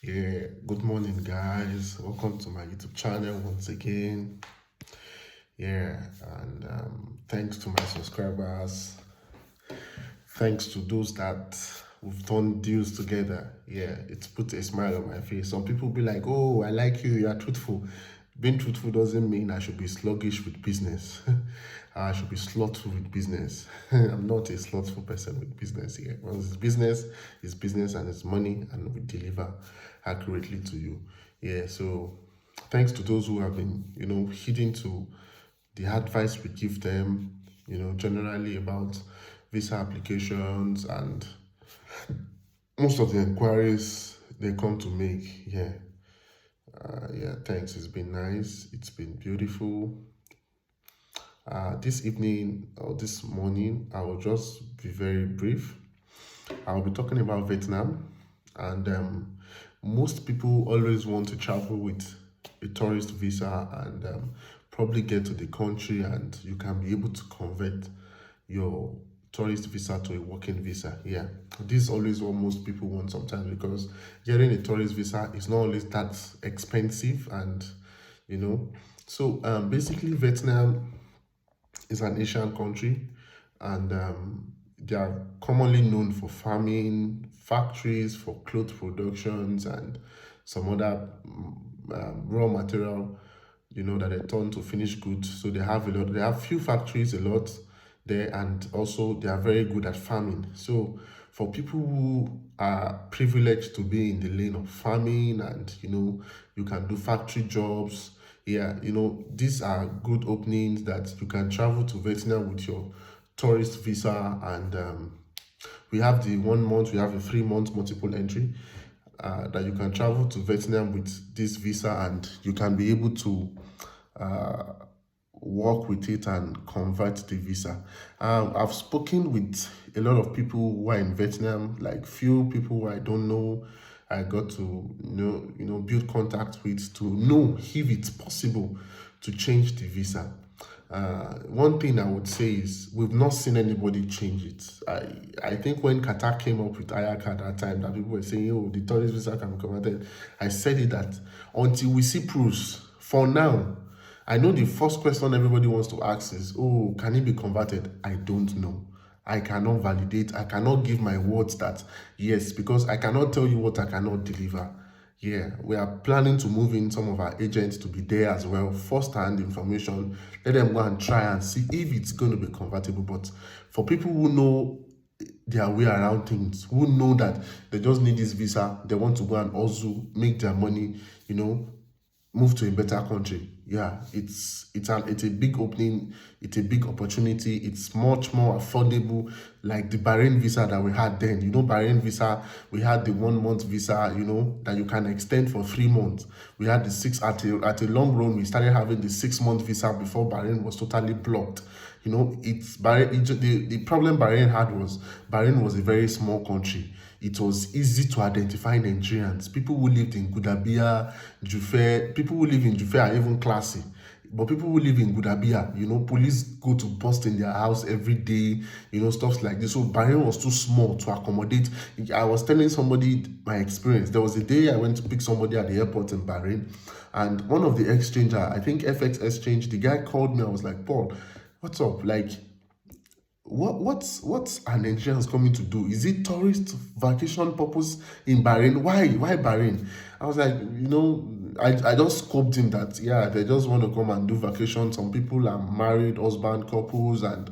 Yeah, good morning, guys. Welcome to my YouTube channel once again. Yeah, and thanks to my subscribers. Thanks to those that we've done deals together. Yeah, it's put a smile on my face. Some people be like, "Oh, I like you. You are truthful." Being truthful doesn't mean I should be sluggish with business. I should be slothful with business. I'm not a slothful person with business here. Once it's business and it's money, and we deliver accurately to you. Yeah, so thanks to those who have been, heeding to the advice we give them, generally about visa applications and most of the inquiries they come to make. Yeah, thanks. It's been nice. It's been beautiful. This evening or this morning, I will just be very brief. I'll be talking about Vietnam, and most people always want to travel with a tourist visa and probably get to the country, and you can be able to convert your tourist visa to a working visa. Yeah, this is always what most people want sometimes, because getting a tourist visa is not always that expensive, and you know so basically Vietnam is an Asian country, and they are commonly known for farming, factories for cloth productions, and some other raw material, that they turn to finished goods. So they have a lot. They have few factories, a lot there, and also they are very good at farming. So for people who are privileged to be in the lane of farming, and you can do factory jobs, yeah, these are good openings that you can travel to Vietnam with your tourist visa. And we have the 1 month, we have a 3 month multiple entry, that you can travel to Vietnam with this visa, and you can be able to work with it and convert the visa. I've spoken with a lot of people who are in Vietnam, like few people who I don't know. I got to build contact with to know if it's possible to change the visa. One thing I would say is we've not seen anybody change it. I think when Qatar came up with IAC at that time, that people were saying, "Oh, the tourist visa can be converted." I said it that until we see proofs. For now, I know the first question everybody wants to ask is, "Oh, can it be converted?" I don't know. I cannot validate. I cannot give my words that yes, because I cannot tell you what I cannot deliver. Yeah, we are planning to move in some of our agents to be there as well. First-hand information. Let them go and try and see if it's going to be convertible. But for people who know their way around things, who know that they just need this visa, they want to go and also make their money, move to a better country. Yeah, it's a big opening, it's a big opportunity, it's much more affordable, like the Bahrain visa that we had then. Bahrain visa, we had the 1 month visa, that you can extend for 3 months. We had the six at a long run, we started having the 6 month visa before Bahrain was totally blocked. It's Bahrain. The problem Bahrain had was Bahrain was a very small country. It was easy to identify Nigerians. People who lived in Gudabia, Jufe, people who live in Jufe are even classy. But people who live in Gudabia, police go to bust in their house every day, stuff like this. So Bahrain was too small to accommodate. I was telling somebody my experience. There was a day I went to pick somebody at the airport in Bahrain, and one of the exchanger, I think FX Exchange, the guy called me. I was like, "Paul, what's up? Like, what's are Nigerians coming to do? Is it tourist vacation purpose in Bahrain? Why Bahrain?" I was like, I just scoped him that yeah, they just want to come and do vacation. Some people are married, husband couples, and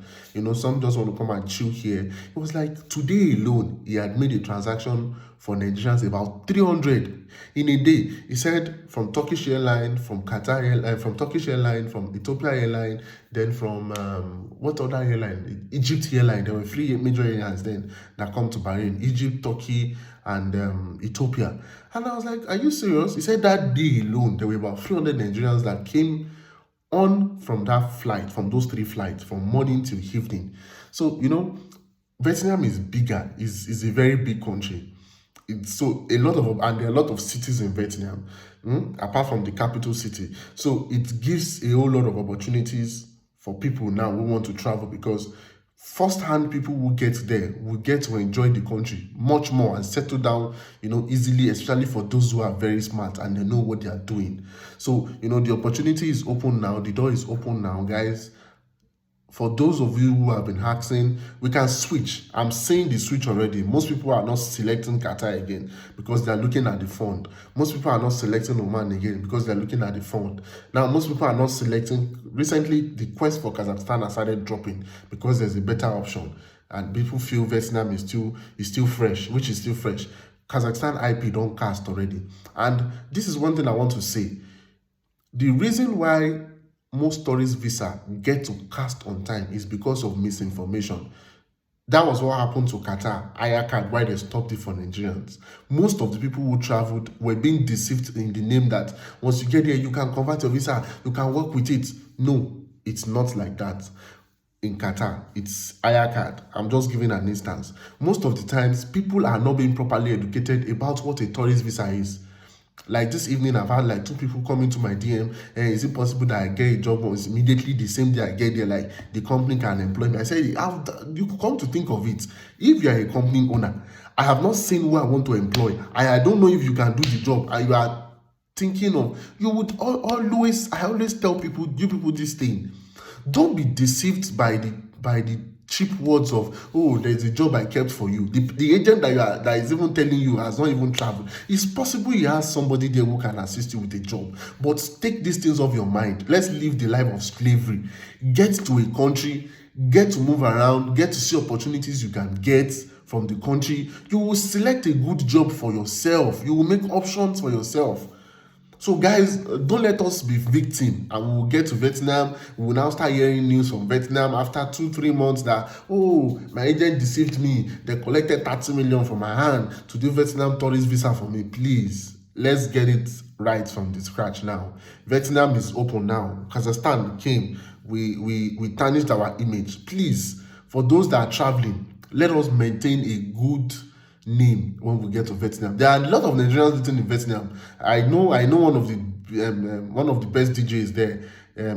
some just want to come and chill here. It was like today alone, he had made a transaction for Nigerians about 300 in a day. He said from Turkish airline, from Qatar airline, from Turkish airline, from Ethiopia airline, then from what other airline? Egypt airline. There were 3 major airlines then that come to Bahrain: Egypt, Turkey, and Ethiopia. And I was like, "Are you serious?" He said that day alone, there were about 300 Nigerians that came on from that flight, from those 3 flights, from morning till evening. So, Vietnam is bigger, is a very big country. So a lot of, and there are a lot of cities in Vietnam, apart from the capital city. So it gives a whole lot of opportunities for people now who want to travel, because first-hand people who get there will get to enjoy the country much more and settle down, easily, especially for those who are very smart and they know what they are doing. So, the opportunity is open now, the door is open now, guys. For those of you who have been asking, we can switch. I'm saying the switch already. Most people are not selecting Qatar again because they're looking at the fund. Most people are not selecting Oman again because they're looking at the fund. Now, most people are not selecting. Recently, the quest for Kazakhstan has started dropping because there's a better option. And people feel Vietnam is still fresh, which is still fresh. Kazakhstan IP don't cast already. And this is one thing I want to say. The reason why most tourist visa get to cast on time is because of misinformation. That was what happened to Qatar, Ayakad, why they stopped it for Nigerians. Most of the people who traveled were being deceived in the name that once you get there, you can convert your visa, you can work with it. No, it's not like that. In Qatar, it's Ayakad. I'm just giving an instance. Most of the times, people are not being properly educated about what a tourist visa is. Like this evening, I've had like 2 people come into my DM. Is it possible that I get a job once immediately the same day I get there, like the company can employ me? I said, you could come to think of it. If you are a company owner, I have not seen who I want to employ. I don't know if you can do the job. And you are thinking of, you would always, I always tell people, you people this thing. Don't be deceived by the cheap words of, oh, there's a job I kept for you. The agent that is even telling you has not even traveled. It's possible he has somebody there who can assist you with a job. But take these things off your mind. Let's live the life of slavery. Get to a country, get to move around, get to see opportunities you can get from the country. You will select a good job for yourself. You will make options for yourself. So guys, don't let us be victim and we will get to Vietnam. We will now start hearing news from Vietnam after 2-3 months that, oh, my agent deceived me. They collected 30 million from my hand to do Vietnam tourist visa for me. Please, let's get it right from the scratch now. Vietnam is open now. Kazakhstan came. We tarnished our image. Please, for those that are traveling, let us maintain a good name when we get to Vietnam. There are a lot of Nigerians living in Vietnam. I know one of the best DJs there.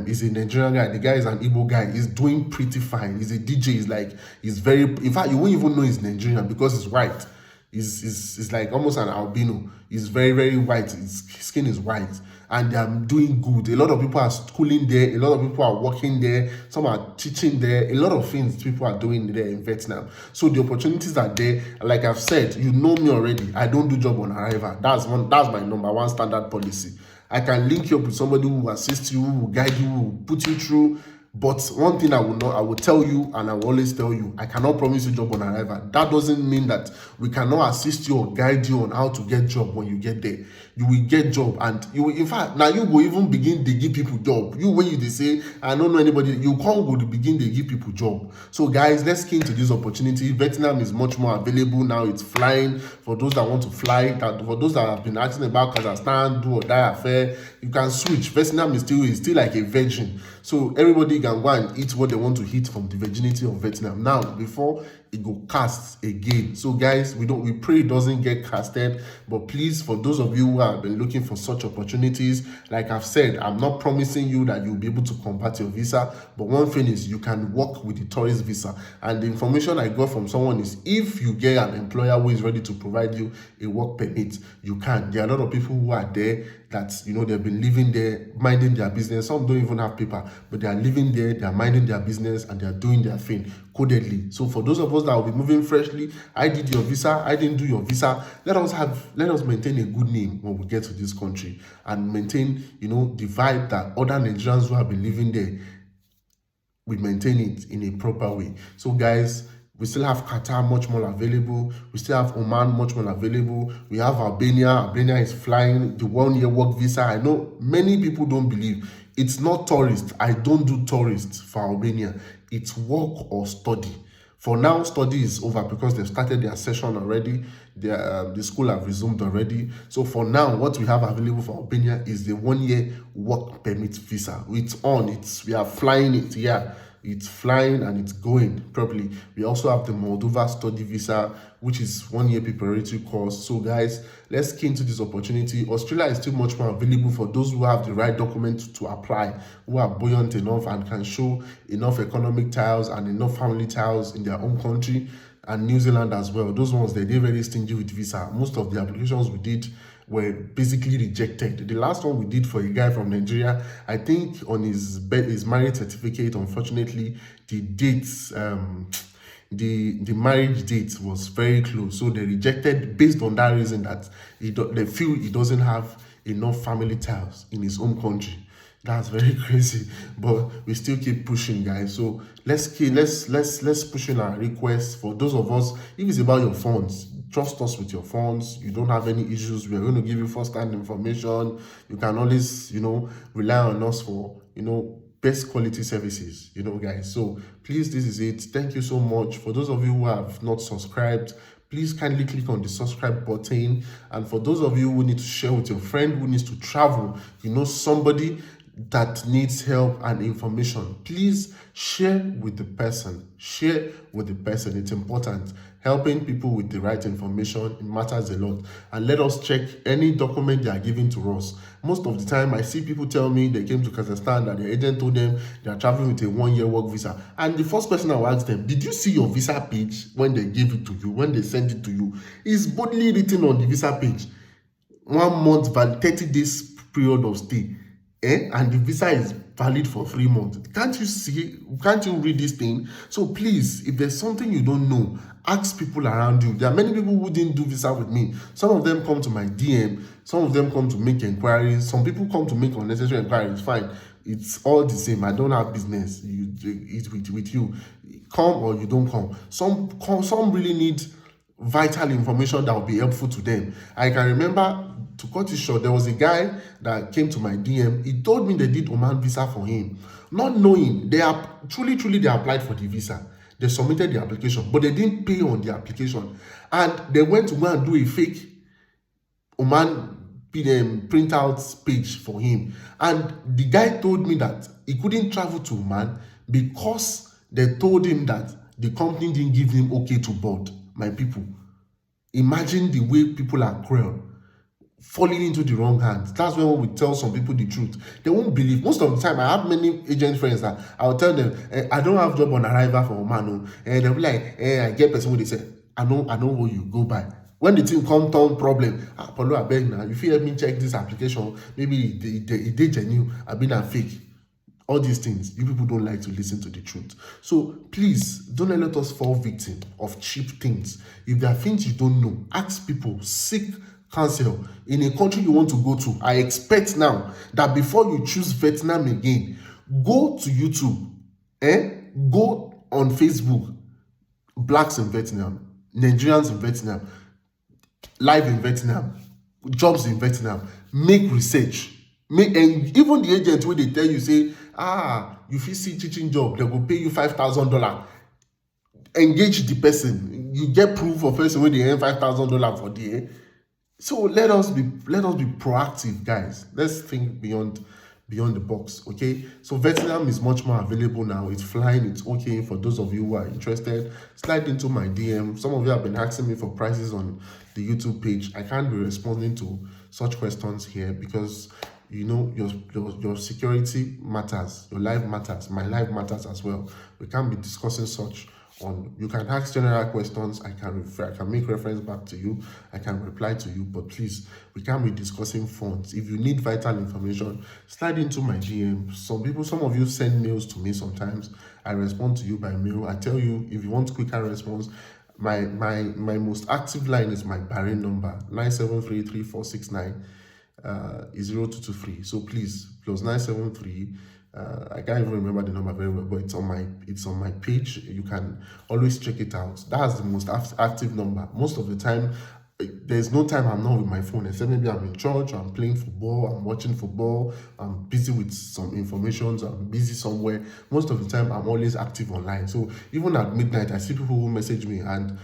Is a Nigerian guy. The guy is an Igbo guy. He's doing pretty fine. He's a DJ. He's very. In fact, you won't even know he's Nigerian because he's white. He's like almost an albino. He's very, very white. His skin is white. And they are doing good. A lot of people are schooling there. A lot of people are working there. Some are teaching there. A lot of things people are doing there in Vietnam. So the opportunities are there. Like I've said, you know me already. I don't do job on arrival. That's my number one standard policy. I can link you up with somebody who will assist you, who will guide you, who will put you through. But one thing I will tell you, and I will always tell you, I cannot promise you job on arrival. That doesn't mean that we cannot assist you or guide you on how to get job when you get there. You will get job, and you will, in fact, now you will even begin to give people job. You, when they say, I don't know anybody, you can't go to begin to give people job. So guys, let's key into this opportunity. Vietnam is much more available now. It's flying for those that want to fly. For those that have been asking about Kazakhstan, do or die affair, you can switch. Vietnam is still like a virgin. So everybody can go and eat what they want to eat from the virginity of Vietnam. Now, before it go cast again. So guys, we pray it doesn't get casted. But please, for those of you who have been looking for such opportunities, like I've said, I'm not promising you that you'll be able to convert your visa. But one thing is, you can work with the tourist visa. And the information I got from someone is, if you get an employer who is ready to provide you a work permit, you can. There are a lot of people who are there that, they've been living there, minding their business. Some don't even have paper, but they are living there, they are minding their business, and they are doing their thing codedly. So for those of us that will be moving freshly, I did your visa, I didn't do your visa. Let us maintain a good name when we get to this country and maintain, the vibe that other Nigerians who have been living there, we maintain it in a proper way. So guys, we still have Qatar much more available. We still have Oman much more available. We have Albania. Albania is flying the 1-year work visa. I know many people don't believe. It's not tourist. I don't do tourist for Albania. It's work or study. For now, study is over because they've started their session already. The school have resumed already. So for now, what we have available for Albania is the 1-year work permit visa. We are flying it, yeah. It's flying and it's going properly. We also have the Moldova study visa, which is 1 year preparatory course. So guys, let's key into this opportunity. Australia is still much more available for those who have the right documents to apply, who are buoyant enough and can show enough economic ties and enough family ties in their own country, and New Zealand as well. Those ones, they're very stingy with visa. Most of the applications we did were basically rejected. The last one we did for a guy from Nigeria, I think on his marriage certificate, unfortunately, the dates, the marriage date was very close. So they rejected based on that reason, that they feel he doesn't have enough family ties in his own country. That's very crazy, but we still keep pushing, guys. So let's push in our requests. For those of us, if it's about your funds, trust us with your funds. You don't have any issues, we are going to give you first-hand information. You can always, rely on us for, best quality services, guys. So please, this is it. Thank you so much. For those of you who have not subscribed, please kindly click on the subscribe button. And for those of you who need to share with your friend who needs to travel, somebody that needs help and information, please share with the person. It's important. Helping people with the right information, it matters a lot. And let us check any document they are giving to us. Most of the time, I see people tell me they came to Kazakhstan, that the agent told them they are traveling with a 1-year work visa. And the first question I will ask them, did you see your visa page when they gave it to you, when they sent it to you? It's boldly written on the visa page, 1 month, 30 days period of stay. And the visa is valid for 3 months. Can't you read this thing? So please, if there's something you don't know, ask people around you. There are many people who didn't do visa with me. Some of them come to my DM, some of them come to make inquiries, some people come to make unnecessary inquiries. Fine, it's all the same. I don't have business with you. Come or you don't come. Some really need vital information that will be helpful to them. I can remember, to cut it short, there was a guy that came to my DM. He told me they did Oman visa for him, not knowing they are truly they applied for the visa. They submitted the application, but they didn't pay on the application, and they went to go and do a fake Oman printout page for him. And the guy told me that he couldn't travel to Oman because they told him that the company didn't give him okay to board. My people, imagine the way people are cruel, falling into the wrong hands. That's when we tell some people the truth. They won't believe. Most of the time, I have many agent friends that I'll tell them, I don't have job on arrival for Oman. And they'll be like, I get person when they say, I know what you go by. When the thing come turn problem, Paulo, I beg now, if you help me check this application, maybe it did genuine, I've been a fake. All these things, you people don't like to listen to the truth. So please, don't let us fall victim of cheap things. If there are things you don't know, ask people, seek counsel. In a country you want to go to, I expect now that before you choose Vietnam again, go to YouTube, go on Facebook, blacks in Vietnam, Nigerians in Vietnam, live in Vietnam, jobs in Vietnam, make research. And even the agent where they tell you, say, you fit see teaching job, they will pay you $5,000. Engage the person. You get proof of person when they earn $5,000 for the year. So let us be proactive, guys. Let's think beyond the box. Okay, so Vietnam is much more available now. It's flying, it's okay. For those of you who are interested, slide into my DM. Some of you have been asking me for prices on the YouTube page. I can't be responding to such questions here because your security matters, your life matters, my life matters as well. We can't be discussing such on. You can ask general questions. I can make reference back to you. I can reply to you, but please, we can't be discussing funds. If you need vital information, slide into my DM. Some of you send mails to me sometimes. I respond to you by mail. I tell you, if you want quicker response, my most active line is my Bahrain number, 9733469 0223. So please, plus 973. I can't even remember the number very well, but it's on my page. You can always check it out. That's the most active number. Most of the time, there's no time I'm not with my phone, except maybe I'm in church, I'm playing football, I'm watching football, I'm busy with some information, so I'm busy somewhere. Most of the time, I'm always active online. So even at midnight, I see people who message me, and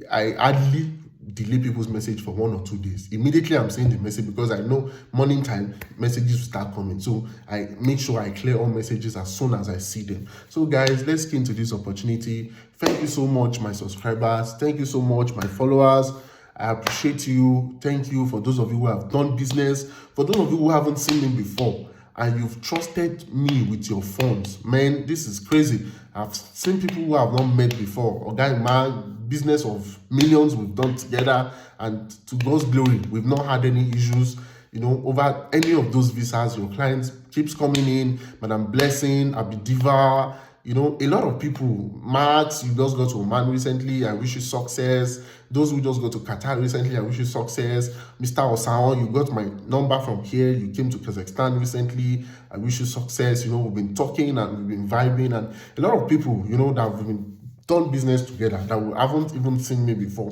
I hardly delay people's message for 1 or 2 days. Immediately I'm saying the message, because I know morning time messages will start coming. So I make sure I clear all messages as soon as I see them. So guys, let's get into this opportunity. Thank you so much, my subscribers. Thank you so much, my followers. I appreciate you. Thank you for those of you who have done business. For those of you who haven't seen me before and you've trusted me with your funds, man, this is crazy. I've seen people who have not met before. A guy, man, business of millions we've done together, and to God's glory, we've not had any issues. Over any of those visas, your clients keeps coming in. Madam Blessing, Abidiva, a lot of people. Max, you just got to Oman recently. I wish you success. Those who just got to Qatar recently, I wish you success. Mr. Osaon, you got my number from here. You came to Kazakhstan recently. I wish you success. We've been talking and we've been vibing, and a lot of people, that have been done business together that haven't even seen me before.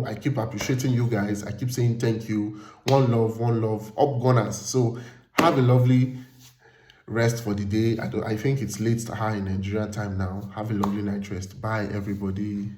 I keep appreciating you guys. I keep saying thank you. One love, up gunners. So have a lovely rest for the day. I think it's late in Nigerian time now. Have a lovely night rest. Bye, everybody.